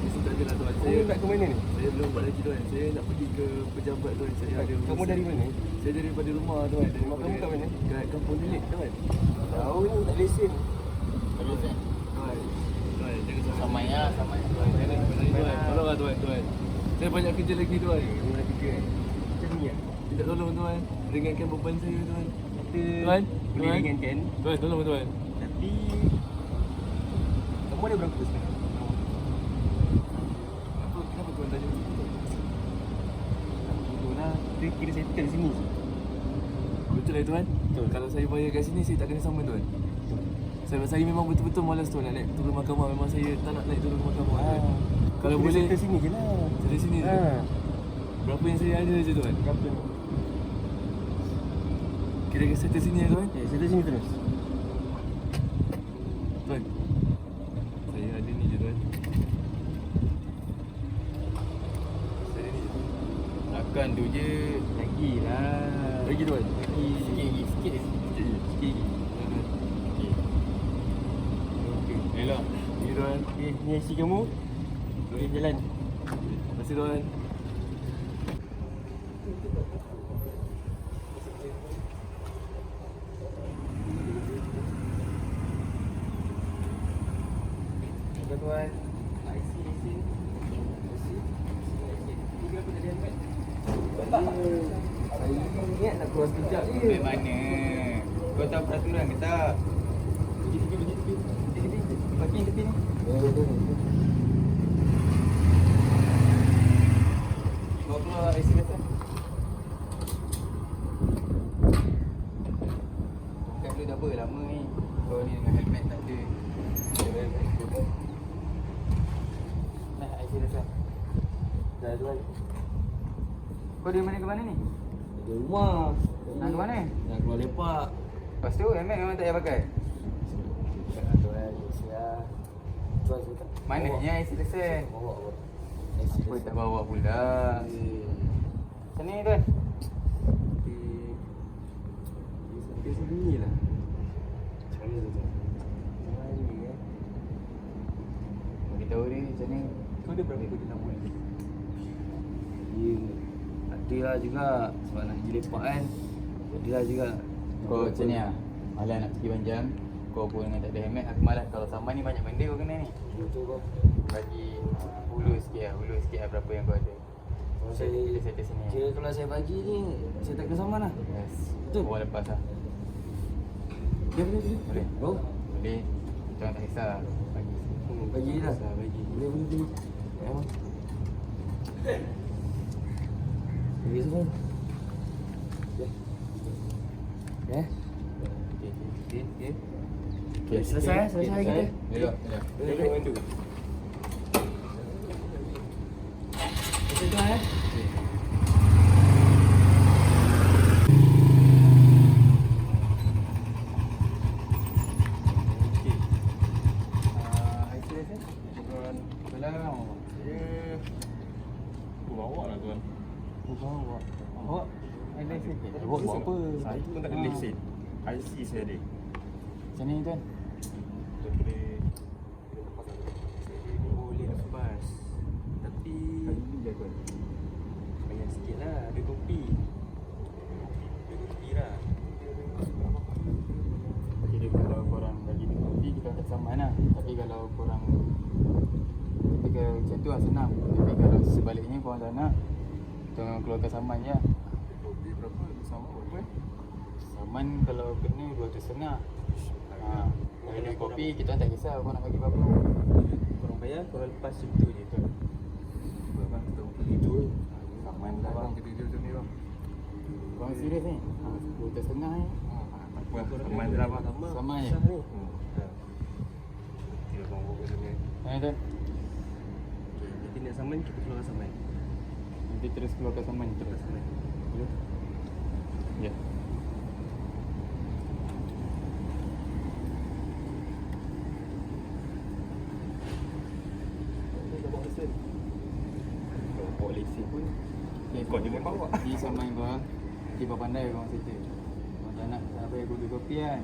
Itu tak adalah tuan. Saya nak ke mana ni? Saya belum buat lagi tuan. Saya nak pergi ke pejabat tuan. Saya ada Kamu urusan. dari mana? Saya daripada rumah tuan. Dari Rumah kamu kat mana? Kat Kampung Delik tuan. Tahu ni tak lesen. Tuan. Tuan, jangan salah. Sama ya. Tuan, tuan. Tolonglah tuan. Saya banyak kerja lagi tuan. Kamu nak kerja kan? Macam ni lah. Minta tolong tuan. Ringankan beban saya tuan. Kita boleh ringankan. Tuan, tolong tuan. Tapi kamu ada berapa sekarang? Kenapa tuan tanya macam tu? Itulah, kita kira settle sini. Betul lah tuan. Betul. Kalau saya bayar kat sini, saya tak kena sama tuan. Betul. Saya memang betul-betul malas tuan nak naik turun mahkamah. Memang saya tak nak naik turun mahkamah tuan. Kalau kita boleh, settle sini je lah. dari sini je. Berapa yang saya ada je tuan? Berapa? Kira settle sini ya tuan? Settle sini terus. Tuan, saya ada ni je tuan. Saya ada ni je. Takkan tu je. Lagi lah. Lagi tuan? Lagi. Sikit je. Sikit je. Sikit lagi. Okey. Okey. Elok. Ni tuan. Okey, ni IC kamu. Boleh jalan. Terima kasih tuan. Apa tuan? IC lesen. Ini berapa tadi Ahmad? Saya ingat nak keluar sekejap je. Sampai mana? Kau tahu peraturan ke tak? Tepi. Parking tepi ni. Kau keluar IC kata. Bukan dulu dah apa lama ni. Kau ni dengan helmet tak ada. Nah, IC kata. Dah tuan. Kau dari mana ke mana ni? Di rumah. Nak ke mana? Nak keluar lepak. Lepas tu helmet memang tak payah pakai. Tuan, saya. Tuan sebentar. Mananya IC lesen? Bawa. Apa tak bawa pula? Macam ni tuan? Sampai sini lah. Macam mana tu tuan? Macam ni Beritahu dia macam ni. Kau ada berapa kau nak buat? Ya, ada lah juga sebab nak pergi lepak kan. Ada lah juga. Kau macam ni lah. Malas nak pergi panjang. Kau pun dengan tak ada helmet. Aku malas. Kalau saman ni banyak benda kau kena ni. Betul kau. Bagi hulu sikit lah berapa yang kau ada. Kalau Kita settle sini. kira kalau saya bagi ni, saya tak kena saman lah. Yes. Betul. Bawa lepas lah. Boleh. Boleh? Bau? Boleh. Jangan tak kisah. Bagi. Bagi lah. Bagi. Boleh. Bagi semua. Ya. Okay. Okay, selesai kita. Elok. Boleh bantu. Terima kasih. Bawa lah tuan. Awak Bawa buat apa? Saya pun tak ada lesen. IC saya ada. Macam ni tuan. Kita boleh boleh lepas. Tapi je tuan. banyak sikit lah. Ada kopi. Ada kopi lah. Jadi kalau korang bagi ni kopi kita tak saman lah. Tapi kalau korang macam tu lah senang. Tapi kalau sebaliknya korang tak nak, kita keluarkan saman je. Kopi berapa? Sama berapa? Saman kalau kena 250. Kalau ada kopi kita tak kisah kau nak bagi berapa. Korang bayar, korang lepas situ je tu. Bang, kita pergi tu. Saman lah Bang, bang. kita dia macam ni bang. Korang serius ni? 250 ni. Tak apa, aman je lah bang. Sama je. Sah ni. Kira bang bawa macam ni. Mana tuan? Nanti nak saman, kita keluar saman. Nanti terus keluarkan saman terus. Ya. Bawa lesen pun. Okay, Kau jangan bawa. Di saman kau. Tiba pandai kau settle. Kau tak nak tak payah guna kopi kan.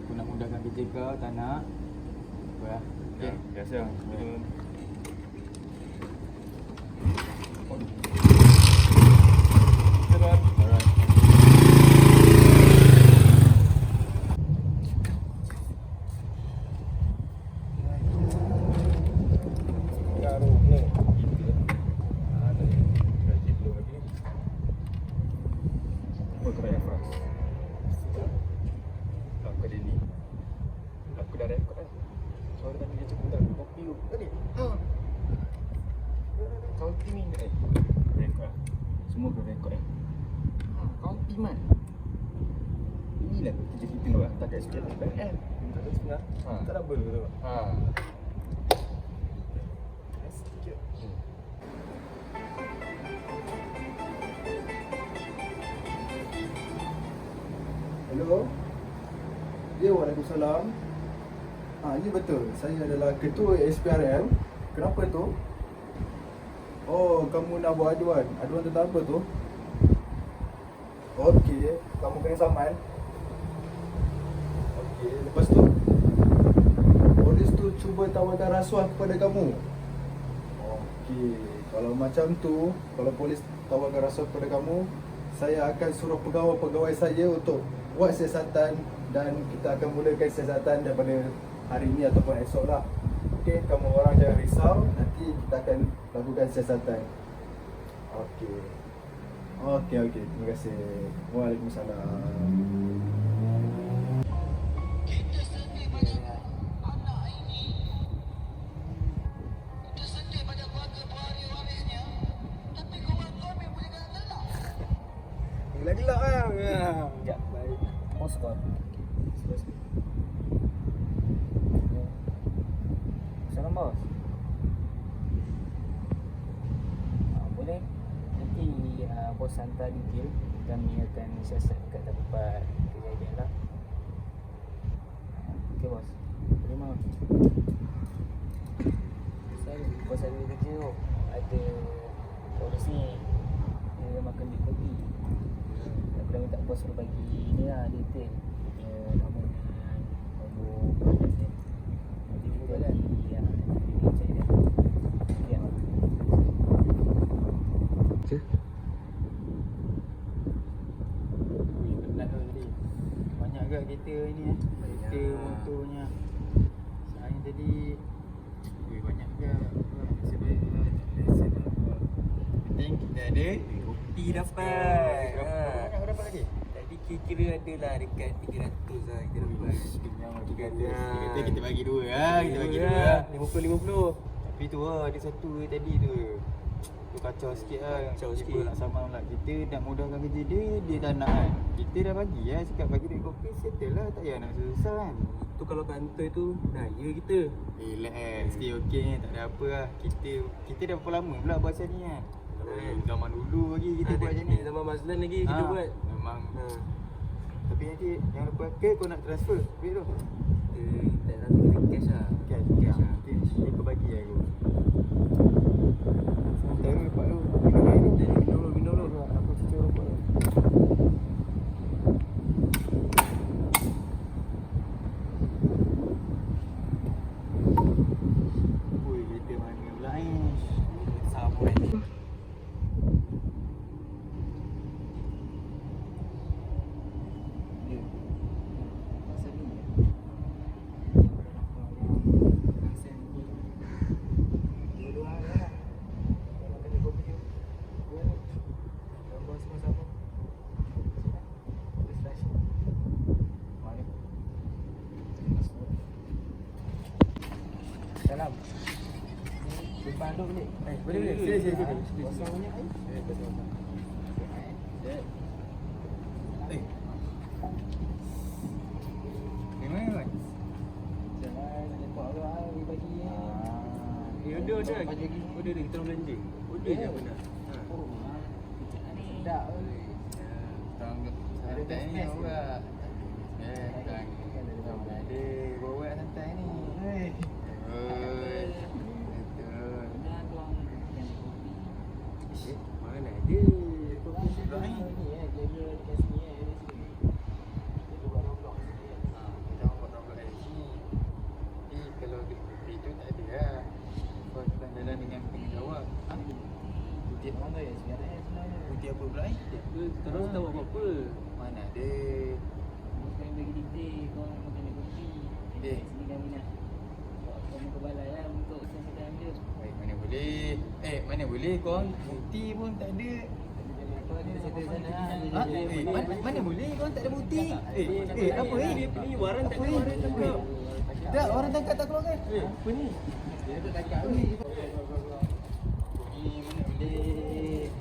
Aku nak mudahkan kerja kau, tak nak. Apa lah. Okay. Biasa. Kau tim ni rekod. Semua kau rekod Kau tim kan. Inilah kerja kita lah. Tak kat sikit kan. Tak ada setengah. Tak double tu. Hello. Ya, Waalaikumsalam. Ini betul. Saya adalah ketua SPRM. Kenapa tu? Oh, kamu nak buat aduan. Aduan tentang apa tu? Okey, kamu kena saman. Okey, lepas tu polis tu cuba tawarkan rasuah kepada kamu. Okey, kalau macam tu, kalau polis tawarkan rasuah kepada kamu, saya akan suruh pegawai-pegawai saya untuk buat siasatan dan kita akan mulakan siasatan daripada hari ini ataupun esok lah. Okey, kamu orang jangan risau, nanti kita akan lakukan siasatan. Okey. Okey, terima kasih. Waalaikumsalam. Kita sedih pada anak ini. Kita sedih pada keluarga pewaris warisnya. Tapi kawan kami boleh kena gelak. Gelak-gelak kan. Sekejap. Baik. Bos kau. Salam bos. Boleh. Nanti bos hantar detail. Kami akan siasat kat tempat kejadian lah. Okey bos. Terima. Bos ada kerja tu. Ada polis ni. Dia makan duit kopi. Aku dah minta bos suruh bagi ni lah detail. Dia nama dengan nombor kontak dia. Nanti kita lagi cari dia. Ya. Okey. Penat tu tadi. Banyak agak kereta ni kereta motornya. Saya tadi banyak agak. Penting kita ada Kopi dapat. Berapa banyak kau dapat lagi? Tadi kira ada lah dekat 300 lah kita dapat. Kenyang lah 300. Kita bagi dua lah. Kita bagi dua lah. 50-50. Tapi tu lah ada satu tadi tu. Tu kacau sikit lah. Kacau Tiba sikit. nak sama pula. Kita nak mudahkan kerja dia. Dia tak nak kan. Kita dah bagi lah. Cakap bagi duit kopi settle lah. Tak payah nak susah kan. Tu kalau kantor tu daya kita. Relax. Stay okay ni. Tak ada apa lah. Kita dah berapa lama pula buat macam ni kan. Zaman dulu lagi kita buat macam ni. Zaman Mazlan lagi kita buat. Memang. Ha. Tapi nanti yang lepas ke kau nak transfer duit tu? Tak nak kita cash lah. Cash Cash lah. Nanti kau bagi aku. Santai dulu lepas tu. Minum air tu. Minum dulu. Aku cuci rokok tu. Ui, kereta mana pula ni? Sama ni. Salam. Depan tu boleh? Boleh. Sini. Kosong banyak air? Di mana kan? Jangan lepak ke air bagi Ada. Ada kita belanja. Ada je apa nak. Sedap santai ni awak. Ada bawa santai ni. Mana ada kopi Sebelah ni. Kalau kopi tu tak ada lah. Kau jalan dengan penjawab. Putih mana ya sebenarnya? Putih apa pula ni? Terus tahu apa-apa. Mana ada. Bukan bagi detail, kau makan kopi. Dek. Sini kami nak kamu ke balai lah untuk siasatan dia. Baik, mana boleh. Mana boleh kau putih pun tak ada. Apa dia settle sana lah. Ha? Mana boleh kau tak ada putih? Apa ni? Ni waran tak ada waran tangkap. Tak, orang tangkap tak keluar kan? Apa ni? Dia tak tangkap ni. Ni mana boleh.